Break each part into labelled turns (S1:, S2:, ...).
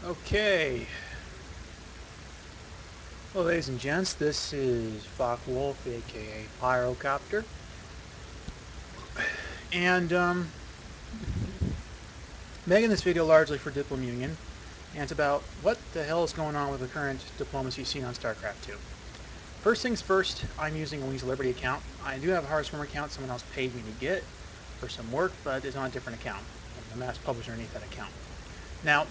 S1: Okay. Well, ladies and gents, this is Focke-Wulf, aka Pyrocopter, and making this video largely for Diplomunion, and it's about what the hell is going on with the current diplomacy scene on StarCraft 2. First things first, I'm using a Wings of Liberty account. I do have a Hearthstone account someone else paid me to get for some work, but it's on a different account. The maps published underneath that account. Now,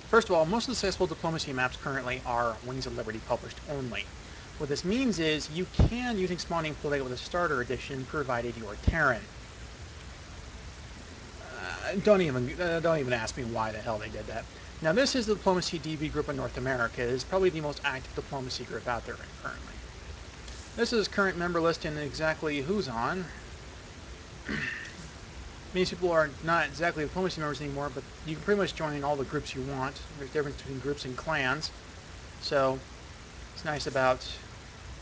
S1: first of all, most of the successful diplomacy maps currently are Wings of Liberty published only. What this means is you can, using Spawning Plague with a starter edition, provided you're Terran. Don't even ask me why the hell they did that. Now, this is the Diplomacy DB group in North America. It is probably the most active diplomacy group out there currently. This is current member list and exactly who's on. Many people are not exactly diplomacy members anymore, but you can pretty much join all the groups you want. There's a difference between groups and clans. So, it's nice about,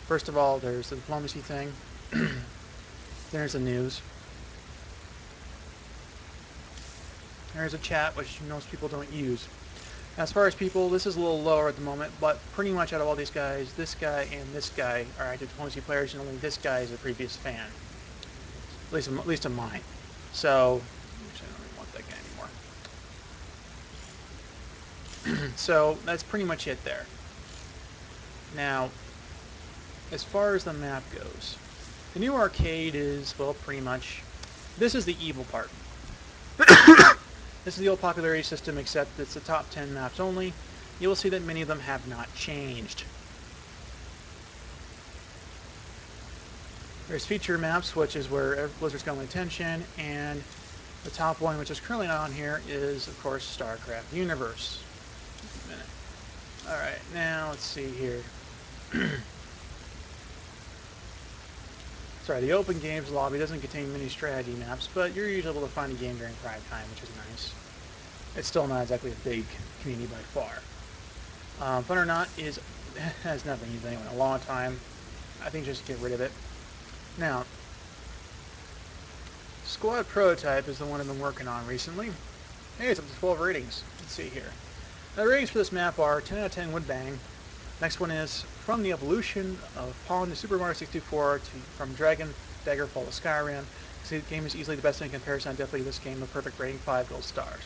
S1: first of all, there's the diplomacy thing. There's the news. There's a chat, which most people don't use. As far as people, this is a little lower at the moment, but pretty much out of all these guys, this guy and this guy are active diplomacy players, and only this guy is a previous fan. At least of mine. So, actually, I don't even want that guy anymore. So, that's pretty much it there. Now, as far as the map goes, the new arcade is, well, pretty much, this is the evil part. This is the old popularity system, except it's the top 10 maps only. You will see that many of them have not changed. There's feature maps, which is where Blizzard's got attention, and the top one, which is currently not on here, is, of course, StarCraft Universe. Just a minute. Alright, now let's see here. Sorry, the open games lobby doesn't contain many strategy maps, but you're usually able to find a game during prime time, which is nice. It's still not exactly a big community by far. Fun or Not has not been used anyway in a long time. I think just get rid of it. Now, Squad Prototype is the one I've been working on recently. Hey, it's up to 12 ratings. Let's see here. Now, the ratings for this map are 10 out of 10 would bang. Next one is From the Evolution of Pawn to Super Mario 64 from Dragon, Daggerfall to Skyrim. This game is easily the best in comparison. I definitely this game a perfect rating, 5 gold stars.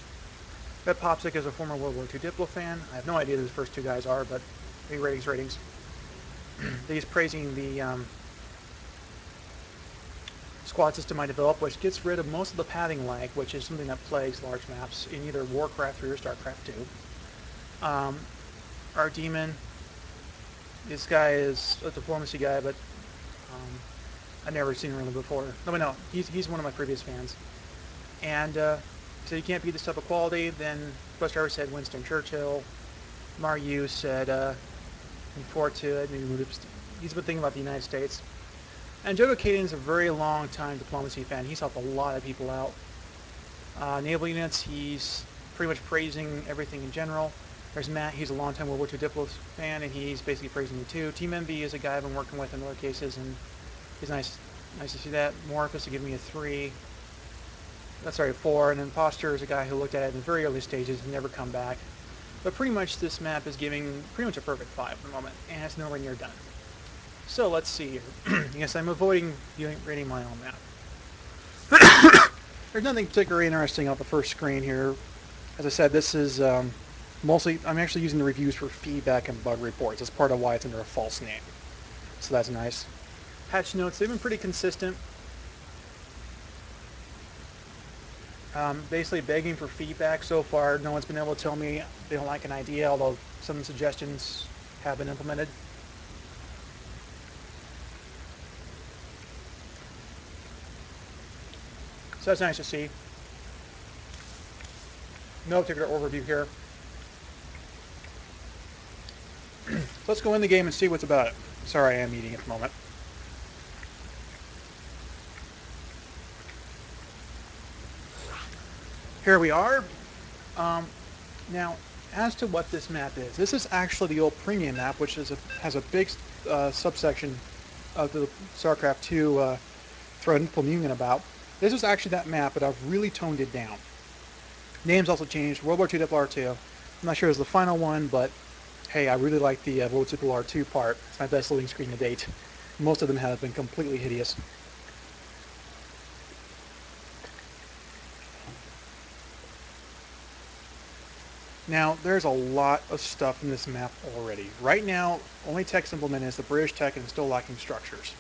S1: Red Popsic is a former World War II Diplo fan. I have no idea who the first two guys are, but ratings. He's praising the squad system I developed, which gets rid of most of the pathing lag, which is something that plagues large maps in either Warcraft 3 or StarCraft 2. Our demon, this guy is a diplomacy guy, but I've never seen him really before. No, he's one of my previous fans. And so you can't beat this type of quality. Then Bus Driver said Winston Churchill. Mario said forward to it. Maybe he's been thinking about the United States. And Jogo Caden's a very long time diplomacy fan. He's helped a lot of people out. Naval units, he's pretty much praising everything in general. There's Matt, he's a long-time World War II Diplo fan, and he's basically praising me too. Team Envy is a guy I've been working with in other cases, and he's nice to see that. Morphus to give me a 3. That's sorry, 4. And then Foster is a guy who looked at it in the very early stages and never come back. But pretty much this map is giving pretty much a perfect 5 at the moment, and it's nowhere near done. So let's see here. Yes, I'm avoiding rating my own map. There's nothing particularly interesting on the first screen here. As I said, this is mostly, I'm actually using the reviews for feedback and bug reports. That's part of why it's under a false name. So that's nice. Patch notes, they've been pretty consistent. Basically begging for feedback so far. No one's been able to tell me they don't like an idea, although some suggestions have been implemented. So that's nice to see. No particular overview here. So let's go in the game and see what's about it. Sorry, I am eating at the moment. Here we are. Now, as to what this map is, this is actually the old premium map, which has a big subsection of the StarCraft 2 thread Diplomunion about. This is actually that map, but I've really toned it down. Names also changed. World War II Diplo R2. I'm not sure it's the final one, but hey, I really like the Vote Super R2 part. It's my best loading screen to date. Most of them have been completely hideous. Now, there's a lot of stuff in this map already. Right now, only text implemented is the British tech and still lacking structures.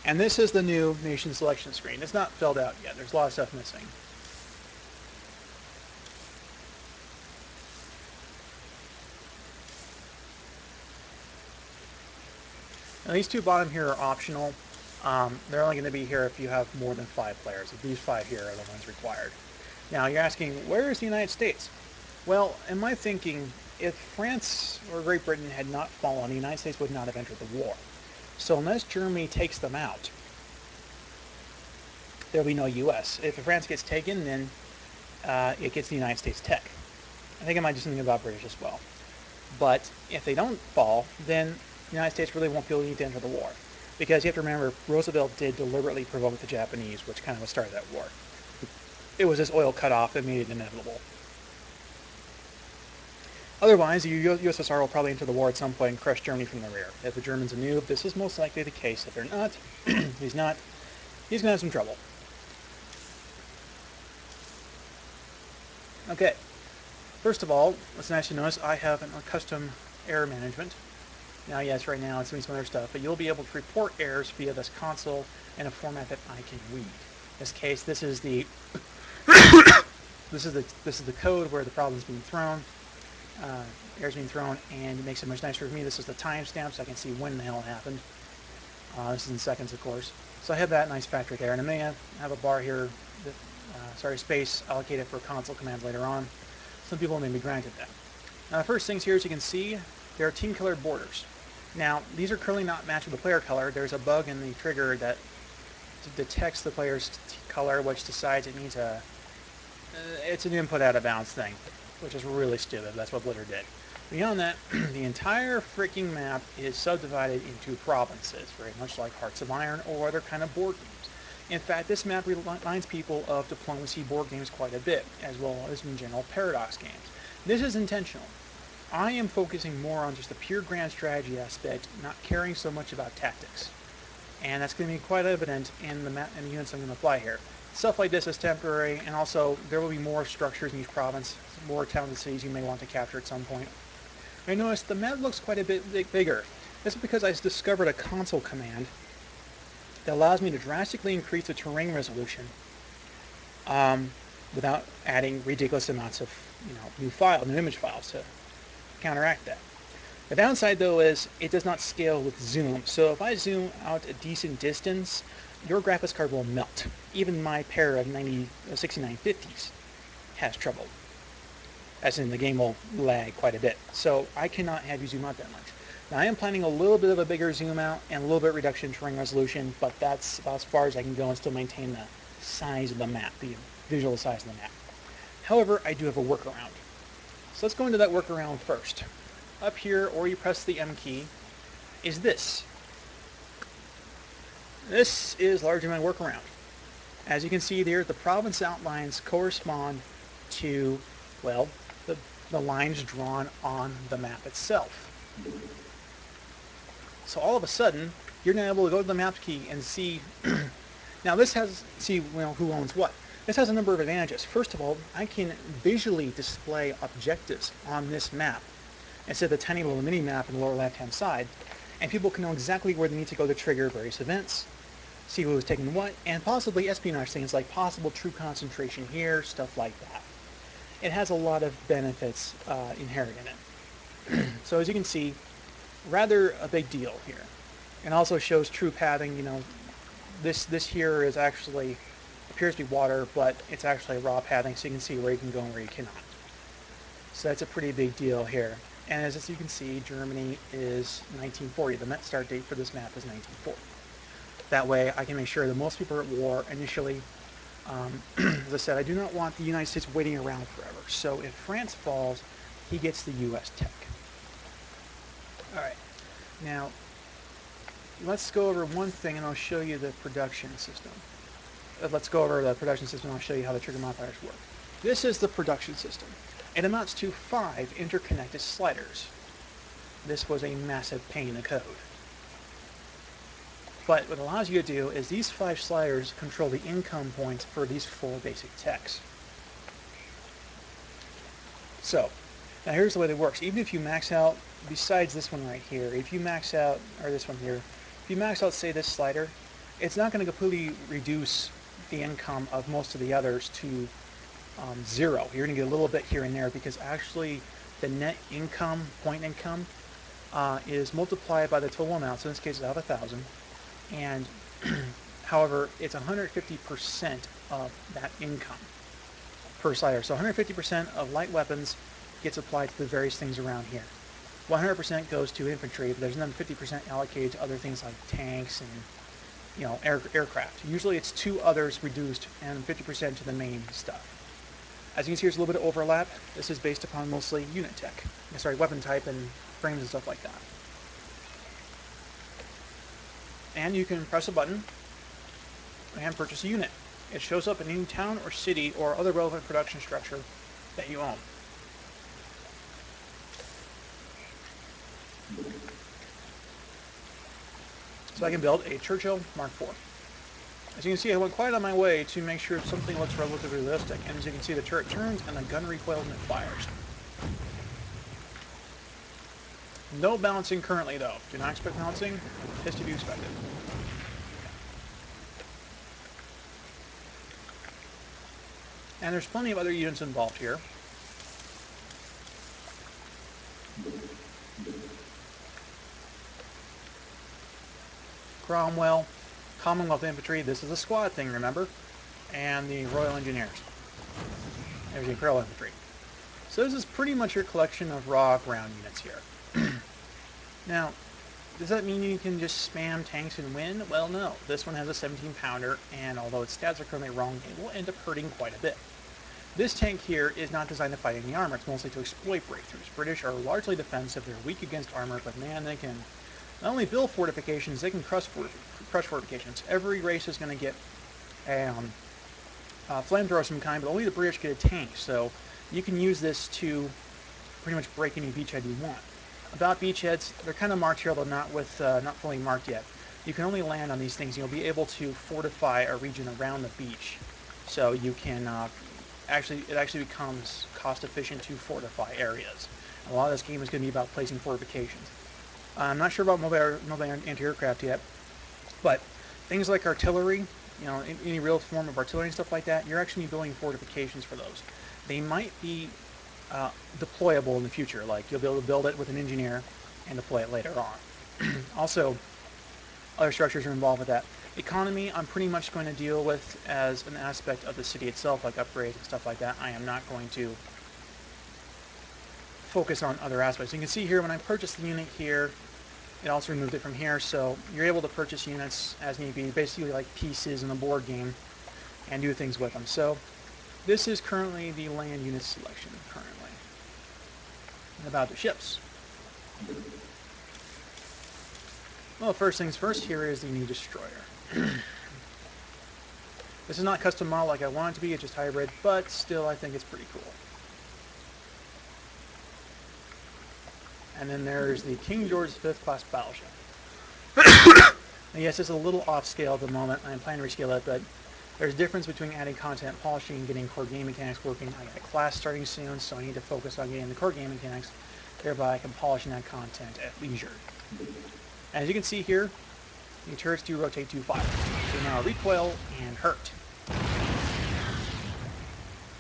S1: And this is the new nation selection screen. It's not filled out yet. There's a lot of stuff missing. Now, these two bottom here are optional. They're only going to be here if you have more than 5 players. These 5 here are the ones required. Now, you're asking, where is the United States? Well, in my thinking, if France or Great Britain had not fallen, the United States would not have entered the war. So unless Germany takes them out, there'll be no U.S. If France gets taken, then it gets the United States tech. I think I might do something about British as well. But if they don't fall, then the United States really won't feel the need to enter the war. Because you have to remember, Roosevelt did deliberately provoke the Japanese, which kind of started that war. It was this oil cutoff that made it inevitable. Otherwise, the USSR will probably enter the war at some point and crush Germany from the rear. If the Germans are noob, this is most likely the case. If they're not, he's going to have some trouble. Okay. First of all, it's nice to notice I have a custom error management. Now, yes, right now it's doing some other stuff, but you'll be able to report errors via this console in a format that I can read. In this case, this is the this is the code where the problem is being thrown, errors being thrown, and it makes it much nicer for me. This is the timestamp, so I can see when the hell it happened. This is in seconds, of course. So I have that nice factor there, and I may have a bar here, that, space allocated for console commands later on. Some people may be granted that. Now, the first things here, as you can see, there are team-colored borders. Now, these are currently not matched with the player color. There's a bug in the trigger that detects the player's color, which decides it needs it's an input out of bounds thing, which is really stupid. That's what Blizzard did. Beyond that, the entire freaking map is subdivided into provinces, very much like Hearts of Iron or other kind of board games. In fact, this map reminds people of diplomacy board games quite a bit, as well as in general Paradox games. This is intentional. I am focusing more on just the pure grand strategy aspect, not caring so much about tactics. And that's going to be quite evident in the map and the units I'm going to apply here. Stuff like this is temporary, and also there will be more structures in each province, more towns and cities you may want to capture at some point. I noticed the map looks quite a bit bigger. This is because I discovered a console command that allows me to drastically increase the terrain resolution without adding ridiculous amounts of new image files to counteract that. The downside, though, is it does not scale with zoom. So if I zoom out a decent distance, your graphics card will melt. Even my pair of 6950s has trouble. As in, the game will lag quite a bit. So I cannot have you zoom out that much. Now, I am planning a little bit of a bigger zoom out and a little bit reduction in terrain resolution, but that's about as far as I can go and still maintain the size of the map, the visual size of the map. However, I do have a workaround. So let's go into that workaround first. Up here, or you press the M key, is this. This is largely my workaround. As you can see there, the province outlines correspond to, well, the lines drawn on the map itself. So all of a sudden, you're now able to go to the map key and see. Now this has, who owns what. This has a number of advantages. First of all, I can visually display objectives on this map instead of the tiny little mini map in the lower left-hand side, and people can know exactly where they need to go to trigger various events, see who is taking what, and possibly espionage things like possible true concentration here, stuff like that. It has a lot of benefits inherent in it. So as you can see, rather a big deal here. And also shows true pathing. This here is actually appears to be water, but it's actually raw pathing, so you can see where you can go and where you cannot. So that's a pretty big deal here. And as you can see, Germany is 1940. The start date for this map is 1940. That way, I can make sure that most people are at war initially. As I said, I do not want the United States waiting around forever. So if France falls, he gets the U.S. tech. All right. Now, let's go over one thing, and I'll show you the production system. Let's go over the production system, and I'll show you how the trigger modifiers work. This is the production system. It amounts to 5 interconnected sliders. This was a massive pain in the code. But what it allows you to do is these 5 sliders control the income points for these 4 basic techs. So, now here's the way that works. Even if you max out, besides this one right here, if you max out, or this one here, if you max out, say, this slider, it's not going to completely reduce the income of most of the others to 0. You're going to get a little bit here and there because actually the net income, point income, is multiplied by the total amount. So in this case, it's out of 1,000. And however, it's 150% of that income per slider. So 150% of light weapons gets applied to the various things around here. 100% goes to infantry, but there's another 50% allocated to other things like tanks and aircraft. Usually it's 2 others reduced and 50% to the main stuff. As you can see, there's a little bit of overlap. This is based upon mostly unit tech. Sorry, weapon type and frames and stuff like that. And you can press a button and purchase a unit. It shows up in any town or city or other relevant production structure that you own. So I can build a Churchill Mark IV. As you can see, I went quite on my way to make sure something looks relatively realistic. And as you can see, the turret turns and the gun recoils and it fires. No balancing currently, though. Do not expect balancing. I'll be pissed if you expect it. And there's plenty of other units involved here. Cromwell, Commonwealth Infantry, this is a squad thing, remember? And the Royal Engineers. There's the Imperial Infantry. So this is pretty much your collection of raw ground units here. Now, does that mean you can just spam tanks and win? Well, no. This one has a 17-pounder, and although its stats are currently wrong, it will end up hurting quite a bit. This tank here is not designed to fight any armor. It's mostly to exploit breakthroughs. British are largely defensive. They're weak against armor, but man, they can not only build fortifications, they can crush fortifications. Every race is going to get a flamethrower of some kind, but only the British get a tank, so you can use this to pretty much break any beachhead you want. About beachheads, they're kind of marked here, although not fully marked yet. You can only land on these things. You'll be able to fortify a region around the beach, so you can it actually becomes cost efficient to fortify areas. A lot of this game is going to be about placing fortifications. I'm not sure about mobile anti-aircraft yet, but things like artillery, any real form of artillery and stuff like that, you're actually building fortifications for those. They might be deployable in the future, like you'll be able to build it with an engineer and deploy it later on. Also, other structures are involved with that. Economy, I'm pretty much going to deal with as an aspect of the city itself, like upgrades and stuff like that. I am not going to focus on other aspects. You can see here when I purchased the unit here, it also removed it from here, so you're able to purchase units as need be, basically like pieces in a board game, and do things with them. So this is currently the land unit selection currently. And about the ships. Well, first things first, here is the new destroyer. This is not custom model like I want it to be, it's just hybrid, but still I think it's pretty cool. And then there's the King George V class battleship. Now, yes, it's a little off scale at the moment. I'm planning to rescale it, but there's a difference between adding content, polishing, and getting core game mechanics working. I got a class starting soon, so I need to focus on getting the core game mechanics. Thereby, I can polish that content at leisure. As you can see here, the turrets do rotate too far. So now recoil and hurt.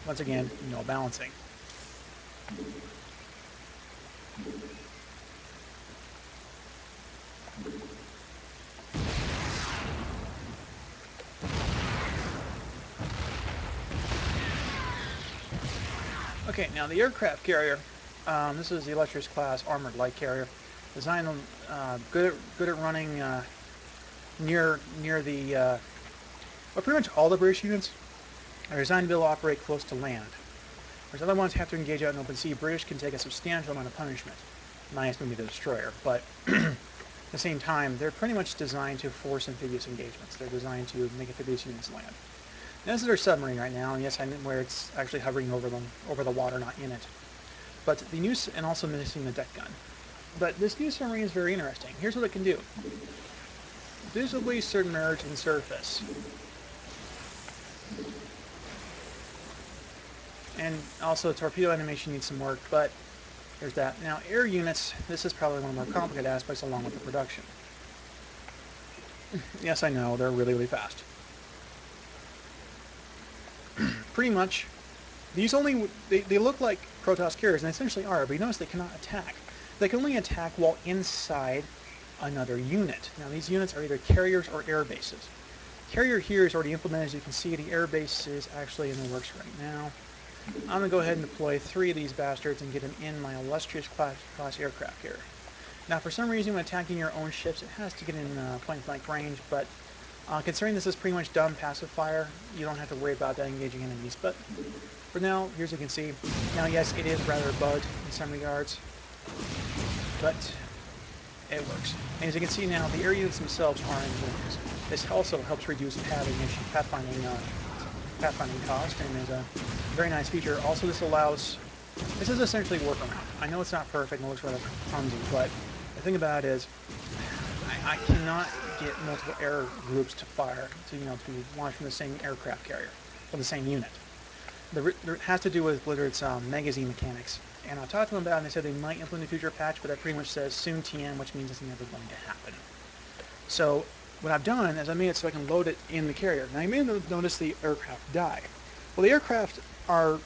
S1: Once again, no balancing. Okay, now the aircraft carrier. This is the Illustrious class armored light carrier. Designed good at running near the. Well, pretty much all the British units are designed to be able to operate close to land. Whereas other ones have to engage out in open sea. British can take a substantial amount of punishment, minus maybe the destroyer. But at the same time, they're pretty much designed to force amphibious engagements. They're designed to make amphibious units land. Now, this is our submarine right now, and yes, I know where it's actually hovering over the water, not in it. But the new, and also missing the deck gun. But this new submarine is very interesting. Here's what it can do. Visibly submerge the surface. And also torpedo animation needs some work, but there's that. Now air units, this is probably one of the more complicated aspects along with the production. Yes, I know, they're really, really fast. Pretty much, these they look like Protoss carriers, and they essentially are, but you notice they cannot attack. They can only attack while inside another unit. Now these units are either carriers or air bases. Carrier here is already implemented, as you can see. The air base is actually in the works right now. I'm going to go ahead and deploy 3 of these bastards and get them in my illustrious class aircraft carrier. Now for some reason when attacking your own ships it has to get in point-blank range, but considering this is pretty much dumb passive fire, you don't have to worry about that engaging enemies. But for now, here's what you can see. Now yes, it is rather bugged in some regards, but it works. And as you can see now, the air units themselves are in wings. This also helps reduce pathfinding cost, and is a very nice feature. Also, this is essentially workaround. I know it's not perfect and it looks rather clumsy, but the thing about it is, I cannot get multiple air groups to fire to be launched from the same aircraft carrier, from the same unit. It has to do with Blizzard's magazine mechanics. And I talked to them about it, and they said they might implement a future patch, but that pretty much says soon TM, which means it's never going to happen. So what I've done is I made it so I can load it in the carrier. Now you may notice the aircraft die. Well, the aircraft are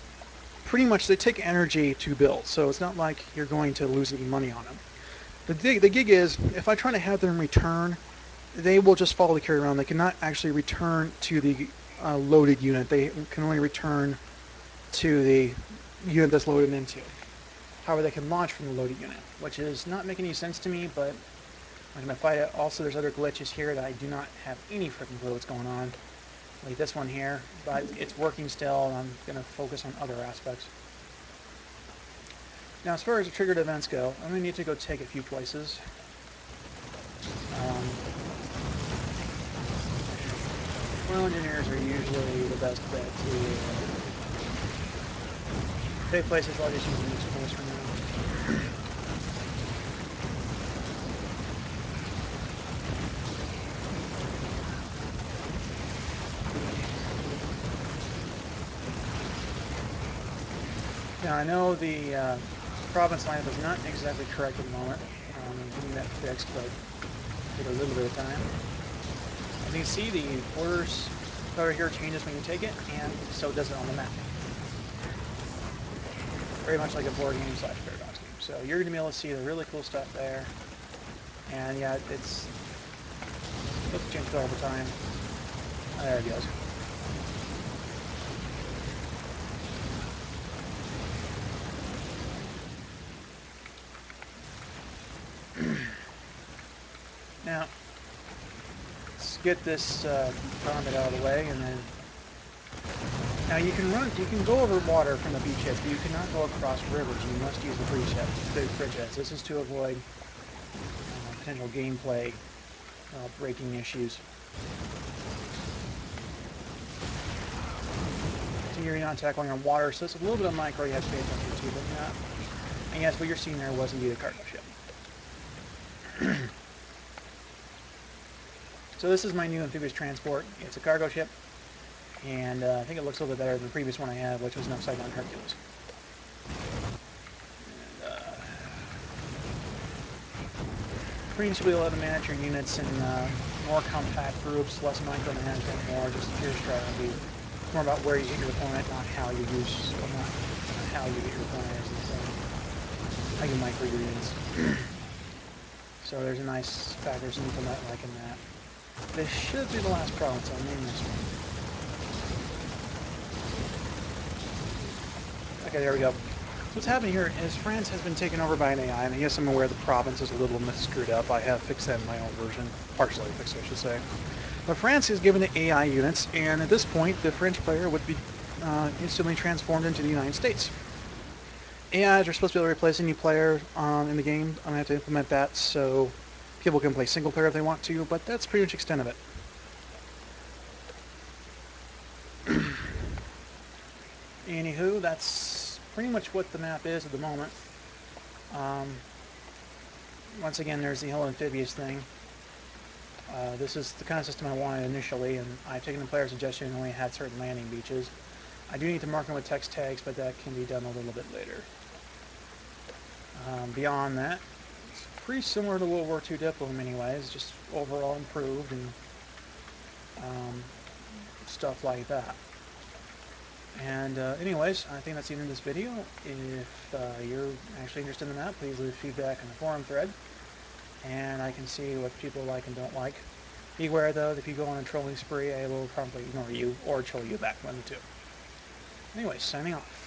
S1: pretty much, they take energy to build, so it's not like you're going to lose any money on them. The gig is, if I try to have them return, they will just follow the carrier around. They cannot actually return to the loaded unit. They can only return to the unit that's loaded into. However, they can launch from the loaded unit, which is not making any sense to me, but I'm going to fight it. Also, there's other glitches here that I do not have any freaking clue what's going on. Like this one here, but it's working still, and I'm going to focus on other aspects. Now, as far as the triggered events go, I'm going to need to go take a few places. Well, engineers are usually the best bet to take places while just using this place for now. Now, I know the province lineup is not exactly correct at the moment. I'm getting that fixed, but take a little bit of time. As you can see, the borders color here changes when you take it, and so does it on the map. Very much like a board game / Paradox game. So you're going to be able to see the really cool stuff there. And yeah, it's supposed to change all the time. There it goes. Now, let's get this combat out of the way, and then now you can go over water from the beachheads, but you cannot go across rivers. You must use the bridgeheads. This is to avoid potential gameplay breaking issues. So you're not tackling on water, so it's a little bit of micro you have to pay attention to, but not. And yes, what you're seeing there was indeed a cargo ship. So this is my new amphibious transport. It's a cargo ship, and I think it looks a little bit better than the previous one I had, which was an upside-down Hercules. And, pretty much be able to manage your units in more compact groups, less micromanagement, more just pure strategy. More about where you hit your opponent, not how you use, well, not how you hit your opponent, as how you micro your units. So there's a nice factor to implement like in that. This should be the last province I'll name this one. Okay, there we go. So what's happening here is France has been taken over by an AI, and yes, I'm aware the province is a little screwed up. I have fixed that in my own version. Partially fixed, I should say. But France is given the AI units, and at this point, the French player would be instantly transformed into the United States. AIs are supposed to be able to replace any player in the game. I'm going to have to implement that so people can play single player if they want to, but that's pretty much the extent of it. anywho, that's pretty much what the map is at the moment. Once again, there's the whole amphibious thing. This is the kind of system I wanted initially, and I've taken the player suggestion and only had certain landing beaches. I do need to mark them with text tags, but that can be done a little bit later. Beyond that, it's pretty similar to World War II Diplo in many ways, just overall improved and stuff like that. And anyways, I think that's the end of this video. If you're actually interested in the map, please leave feedback in the forum thread, and I can see what people like and don't like. Beware though, that if you go on a trolling spree, I will probably ignore you or troll you back, one of the two. Anyways, signing off.